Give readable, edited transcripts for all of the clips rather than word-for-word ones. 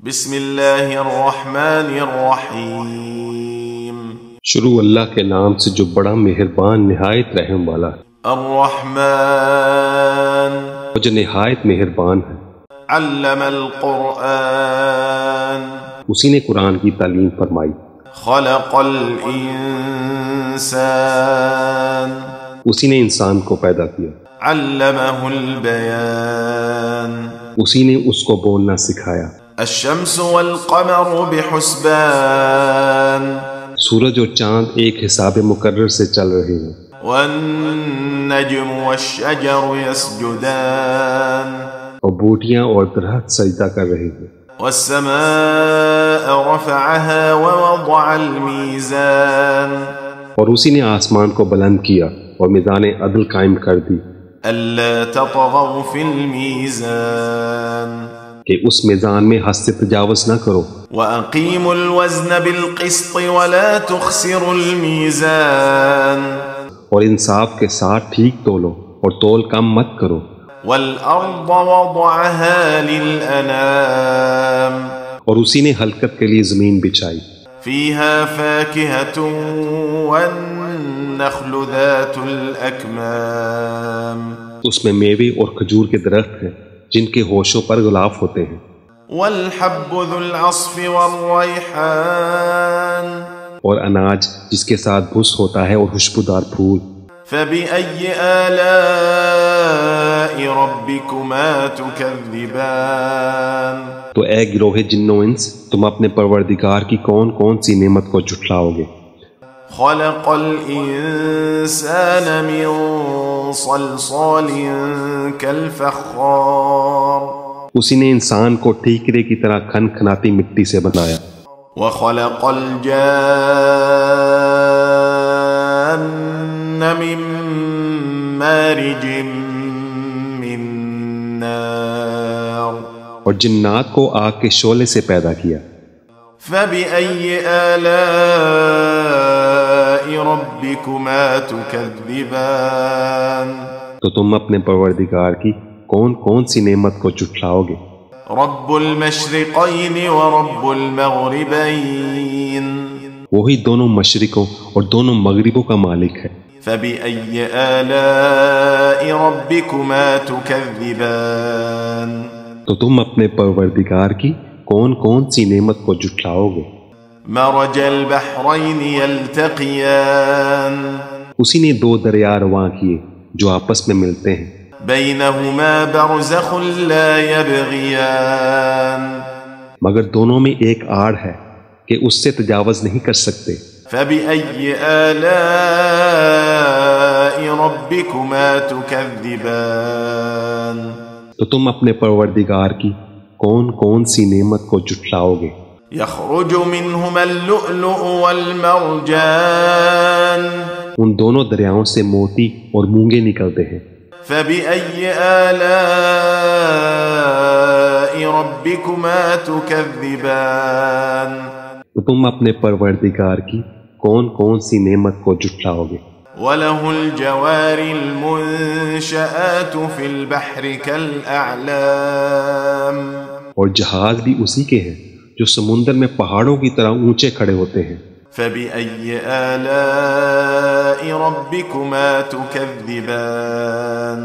بسم اللہ الرحمن الرحیم۔ شروع اللہ کے نام سے جو بڑا مہربان نہایت رحم والا ہے۔ الرحمن جو نہایت مہربان ہے۔ علم القرآن اسی نے قرآن کی تعلیم فرمائی۔ خلق الانسان اسی نے انسان کو پیدا کیا۔ علمہ البیان اسی نے اس کو بولنا سکھایا۔ الشمس والقمر بحسبان سورج اور چاند ایک حساب مقرر سے چل رہے ہیں۔ والنجم والشجر يسجدان اور بوٹیاں اور درخت سجدہ کر رہے ہیں۔ والسماء رفعها ووضع الميزان اور اسی نے آسمان کو بلند کیا اور میزان عدل قائم کر دی ألا تطغوا في الميزان کہ اس میزان میں حد سے تجاوز نہ کرو۔ وأقيموا الوزن بالقسط ولا تخسروا الميزان اور انصاف کے ساتھ ٹھیک تولو اور تول کم مت کرو۔ والأرض وضعها للأنام اور اسی نے حلقت کے لیے زمین بچھائی۔ فيها فاكهة والنخل ذات الأكمام اس میں میوے اور کھجور کے درخت ہیں جن کے ہوشوں پر غلاف ہوتے ہیں۔ والحب ذو العصف والريحان اور اناج جس کے ساتھ بھس ہوتا ہے اور خوشبودار پھول۔ فبأي آلاء ربكما تكذبان تو اے گروہ جن و انس، تم اپنے پروردگار کی کون کون سی نعمت کو جھٹلاؤ گے؟ خلق الإنسان من صلصال كالفخار اسی نے انسان کو ٹھیکرے کی طرح کھن کھناتی مٹی سے بنایا۔ وخلق الجان من مارج من نار اور جنات کو آگ کے شعلے سے پیدا کیا۔ فبأي آلاء ربكما تكذبان تو تم اپنے پروردگار کی کون کون سی نعمت کو جھٹلاؤ گے؟ رب المشرقين ورب المغربين وہی دونوں مشرقوں اور دونوں مغربوں کا مالک ہے۔ فبأي آلاء ربكما تكذبان تو تم اپنے پروردگار کی کون کون سی نعمت کو جھٹلاؤ گے؟ مرج البحرين يلتقيان اسی نے دو دریا رواں کیے جو آپس میں ملتے ہیں۔ بينهما برزخ لا يبغيان مگر دونوں میں ایک آڑ ہے کہ اس سے تجاوز نہیں کر سکتے۔ فبأي آلاء ربكما تكذبان تو تم اپنے پروردگار کی کون کون سی نعمت کو جھٹلاؤ گے؟ يخرج منهما اللؤلؤ والمرجان ان دونوں دریاؤں سے موتی اور مونگے نکلتے ہیں۔ فبأي آلاء ربكما تكذبان تو تم اپنے پروردگار کی کون کون سی نعمت کو جھٹلاؤ گے؟ وله الجوار المنشآت في البحر كالأعلام اور جہاز بھی اسی کے ہیں جو سمندر میں پہاڑوں کی طرح اونچے کھڑے ہوتے ہیں۔ فبأي آلاء ربكما تكذبان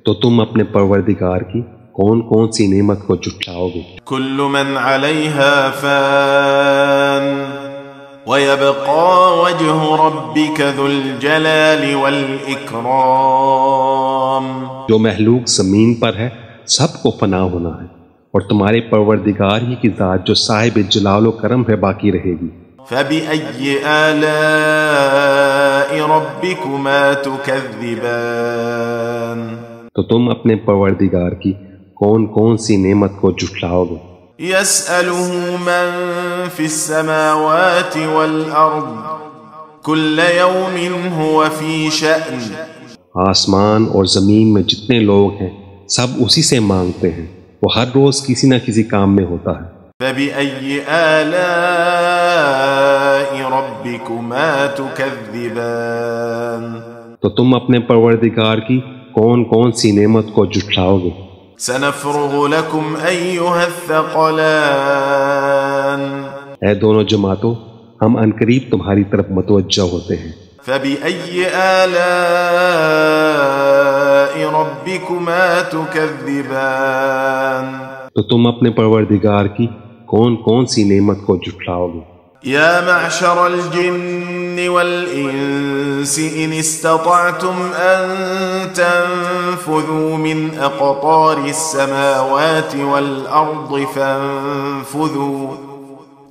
تو تم اپنے پروردگار کی کون کون سی نعمت کو جھٹلاؤ گے؟ كل من عليها فان ويبقى وجه ربك ذو الجلال والإكرام جو محلوق زمین پر ہے سب کو فنا ہونا ہے، اور تمہارے پروردگار ہی کی ذات جو صاحب جلال و کرم ہے باقی رہے گی۔ فبأي آلاء ربكما تكذبان تو تم اپنے پروردگار کی کون کون سی نعمت کو جھٹلاؤ گے؟ يسأله من في السماوات والأرض كل يوم هو في شأن آسمان اور زمین میں جتنے لوگ ہیں سب اسی سے مانگتے ہیں، وہ ہر روز کسی نہ کسی کام میں ہوتا ہے۔ فبأي آلاء ربكما تكذبان تو تم اپنے پروردگار کی کون کون سی نعمت کو جھٹلاؤ گے؟ سنفرغ لكم أيها الثقلان اے دونوں جماعتوں، ہم عنقریب تمہاری طرف متوجہ ہوتے ہیں۔ فبأي آلاء ربكما تكذبان تو تم اپنے پروردگار کی کون کون سی نعمت کو جھٹلاؤ گے؟ يا معشر الجن والإنس إن استطعتم أن تنفذوا من أقطار السماوات والأرض فانفذوا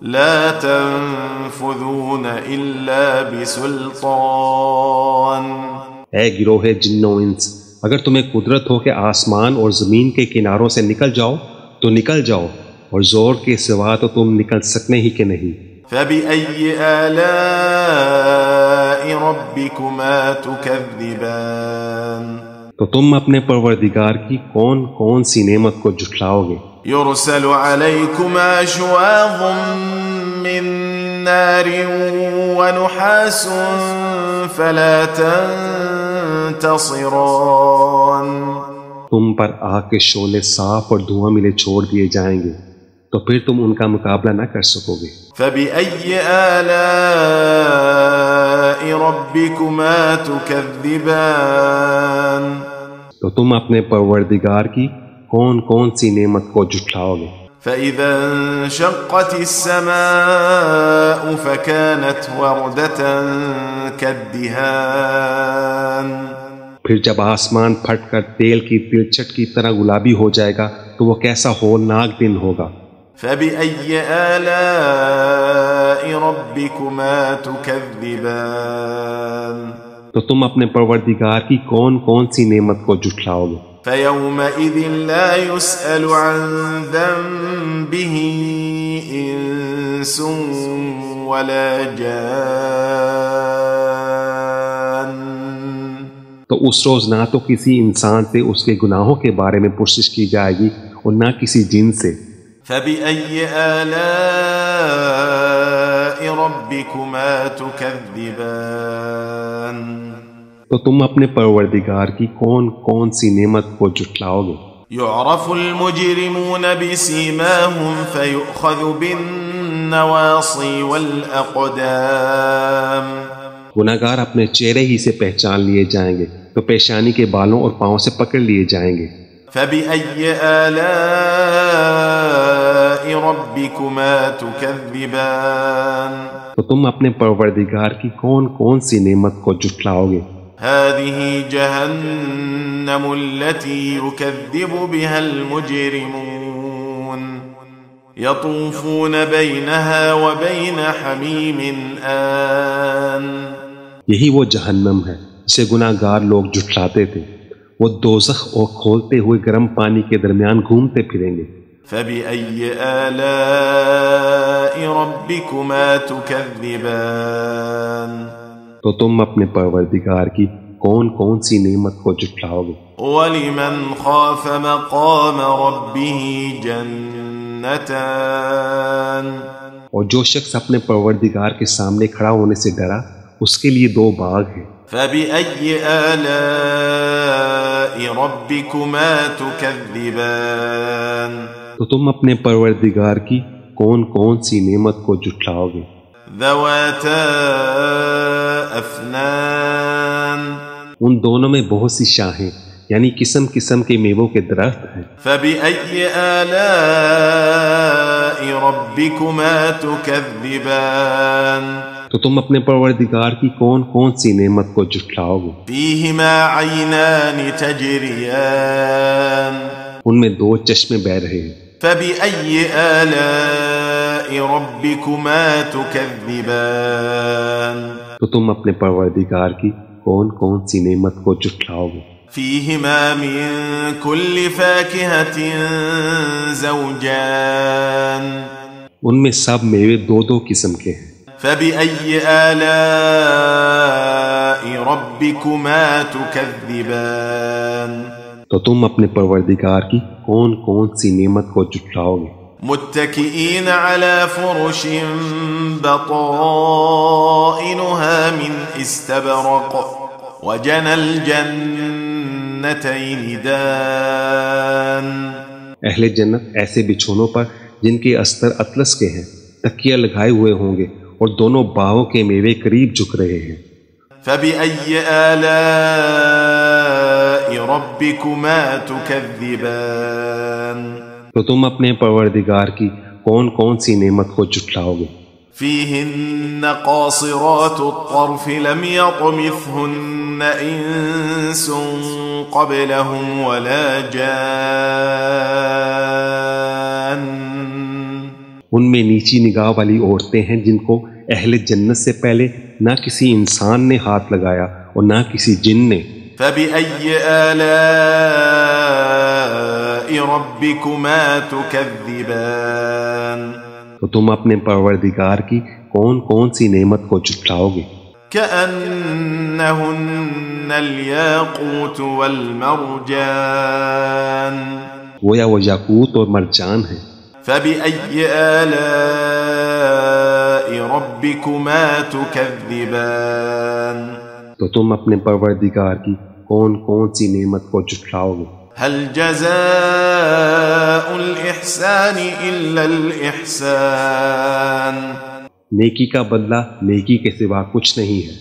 لا تنفذون إلا بسلطان۔ اے گروہ جن و انس، اگر تمہیں قدرت ہو کہ آسمان اور زمین کے کناروں سے نکل جاؤ تو نکل جاؤ، اور زور کے سوا تو تم نکل سکنے ہی کہ نہیں۔ فبأي آلاء ربكما تكذبان تو تم اپنے پروردگار کی کون کون سی نعمت کو جھٹلاؤ گے؟ يرسل عليكما شواظ من نار ونحاس فلا تنتصران۔ تم پر آگ کے شعلے صاف اور دھواں ملے چھوڑ دیے جائیں گے، تو پھر تم ان کا مقابلہ نہ کر سکو گے۔ فبأي آلاء ربكما تكذبان تو تم اپنے پروردگار کی کون کون سی نعمت کو جھٹلاؤ گے؟ فإذا انشقت السماء فكانت وردة كالدهان پھر جب آسمان پھٹ کر تیل کی تلچھٹ کی طرح گلابی ہو جائے گا تو وہ کیسا ہولناک دن ہوگا۔ فبأي آلاء ربكما تكذبان تو تم اپنے پروردگار کی کون کون سی نعمت کو جھٹلاؤ گے؟ فيومئذ لا يسأل عن ذنبه إنس ولا جان۔ تو اس روز نہ تو کسی انسان سے اس کے گناہوں کے بارے میں پرسش کی جائے گی اور نہ کسی جن سے۔ فبأي آلاء ربكما تكذبان تو تم اپنے پروردگار کی کون کون سی نعمت کو جھٹلاؤ گے؟ يعرف المجرمون بسيماهم فيؤخذ بالنواصي والأقدام۔ گناہگار اپنے چہرے ہی سے پہچان لیے جائیں گے تو پیشانی کے بالوں اور پاؤں سے پکڑ لیے جائیں گے۔ فبأي آلاء ربكما تكذبان تو تم اپنے پروردگار کی کون کون سی نعمت کو جھٹلاؤ گے؟ هذه جهنم التي يكذب بها المجرمون يطوفون بينها وبين حميم آن۔ یہی وہ جہنم ہے جسے گناہگار لوگ جھٹلاتے تھے، وہ دوزخ اور کھولتے ہوئے گرم پانی کے درمیان گھومتے پھریں گے۔ فبأي آلاء ربكما تكذبان تو تم اپنے پروردگار کی کون کون سی نعمت کو جھٹلاؤ گے؟ ولمن خاف مقام ربه جنتان اور جو شخص اپنے پروردگار کے سامنے کھڑا ہونے سے ڈرا اس کے لیے دو باغ ہیں۔ فبأي آلاء ربكما تكذبان تو تم اپنے پروردگار کی کون کون سی نعمت کو جھٹلاؤ گے؟ ذواتا افنان ان دونوں میں بہت سی شاخیں یعنی قسم قسم کے میووں کے درخت ہیں۔ فبأي آلاء ربكما تكذبان تو تم اپنے پروردگار کی کون کون سی نعمت کو جھٹلاؤ گے؟ فيهما عينان تجريان ان میں دو چشمے بہہ رہے ہیں۔ فبأي آلاء ربكما تكذبان تو تم اپنے پروردگار کی کون کون سی نعمت کو جھٹلاؤ گے؟ فيهما من كل فاكهة زوجان ان میں سب میوے دو دو قسم کے ہیں۔ فبأي آلاء ربكما تكذبان تو تم اپنے پروردگار کی کون کون سی نعمت کو جھٹلاؤ گے؟ متكئين على فرش بطائنها من استبرق وجنى الجنتين جنتين دان اہل جنت ایسے بچھونوں پر جن کے استر اطلس کے ہیں تکیہ لگائے ہوئے ہوں گے اور دونوں باہوں کے میوے قریب جھک رہے ہیں۔ فبأي آلاء ربكما تكذبان تو تم اپنے پروردگار کی کون کون سی نعمت کو جھٹلاؤ گے؟ فيهن قاصرات الطرف لم يطمثهن إنس قبلهم ولا جان ان میں نیچی نگاہ والی عورتیں ہیں جن کو اہل جنت سے پہلے نہ کسی انسان نے ہاتھ لگایا اور نہ کسی جن نے۔ فبأي آلاء ربكما تكذبان تو تم اپنے پروردگار کی کون کون سی نعمت کو جھٹلاؤ گے؟ كأنهن الياقوت والمرجان گویا وہ یاقوت اور مرجان ہیں۔ فبأي آلاء ربكما تكذبان تو تم اپنے پروردگار کی کون کون سی نعمت کو جھٹلاؤ گے؟ هل جزاء الإحسان إلا الإحسان نیکی کا بدلہ نیکی کے سوا کچھ نہیں ہے۔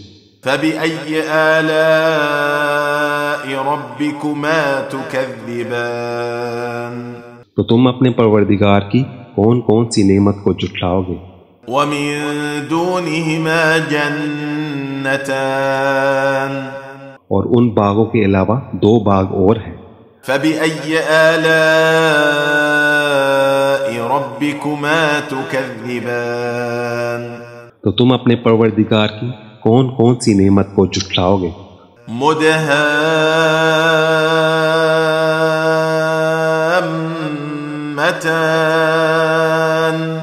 فبأي آلاء ربكما تكذبان تو تم اپنے پروردگار کی کون کون سی نعمت کو جھٹلاؤ گے؟ ومن دونهما جنتان اور ان باغوں کے علاوہ دو باغ اور ہیں۔ فبأي آلاء ربكما تكذبان تو تم اپنے پروردگار کی کون کون سی نعمت کو جھٹلاؤ گے؟ مدهامتان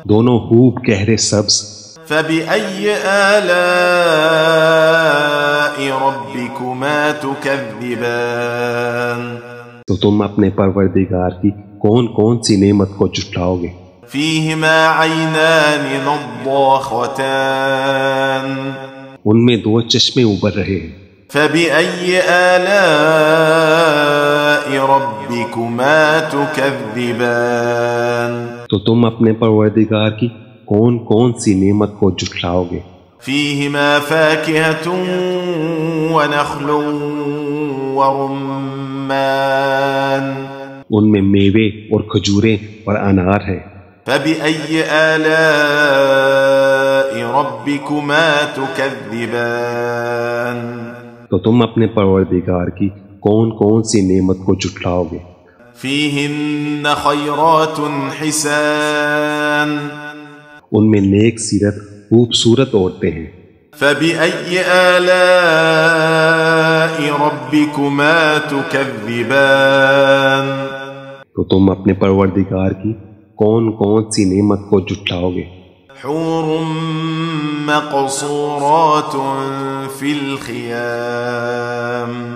دونوں خوب گہرے سبز۔ فبأي آلاء ربكما تكذبان تو تم اپنے پروردگار کی کون کون سی نعمت کو جھٹلاؤ گے؟ فيهما عينان نضاختان ان میں دو چشمے ابھر رہے ہیں۔ فبأي آلاء ربكما تكذبان تو تم اپنے پروردگار کی کون کون سی نعمت کو جھٹلاؤ گے؟ فيهما فاكهة ونخل ورمان ان میں میوے اور کھجوریں اور انار ہیں۔ فبأي آلاء ربكما تكذبان تو تم اپنے پروردگار کی کون کون سی نعمت کو جھٹلاؤ گے؟ فيهن خيرات حسان ان میں نیک سیرت خوبصورت عورتیں ہیں۔ فبأي آلاء ربكما تكذبان تو تم اپنے پروردگار کی کون کون سی نعمت کو جھٹلاؤ گے؟ حور مقصورات في الخيام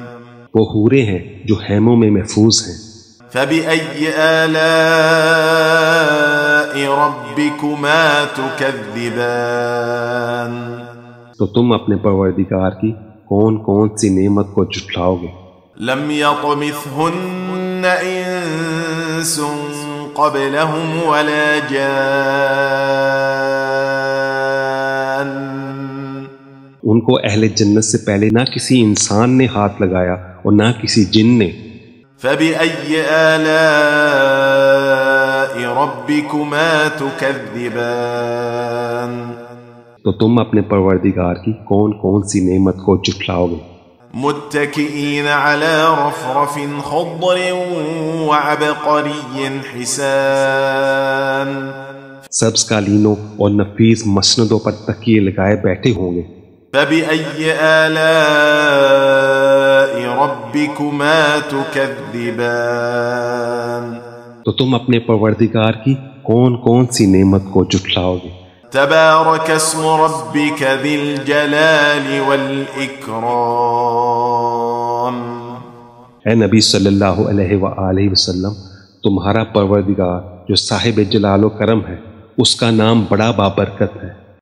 وہ حوریں ہیں جو خیموں میں محفوظ ہیں۔ فبأي آلاء ربكما تكذبان تو تم اپنے پروردگار کی کون کون سی نعمت کو جھٹلاؤ گے؟ لم يطمثهن إنس قبلهم ولا جان ان کو اہل جنت سے پہلے نہ کسی انسان نے ہاتھ لگایا اور نہ کسی جن نے۔ فبأي آلاء ربكما تكذبان تو تم اپنے پروردگار کی کون کون سی نعمت کو جھٹلاؤ گے؟ متكئين على رفرف خضر وعبقري حسان سبز قالینوں اور نفیس مسندوں پر تکیے لگائے بیٹھے ہوں گے۔ فبأي آلاء ربكما تكذبان تو تم اپنے پروردگار کی کون کون سی نعمت کو جھٹلاؤ گے؟ تبارك اسم ربك ذي الجلال والإكرام اے نبی صلی اللہ علیہ وآلہ وسلم، تمہارا پروردگار جو صاحب جلال و کرم ہے، اس کا نام بڑا بابرکت ہے۔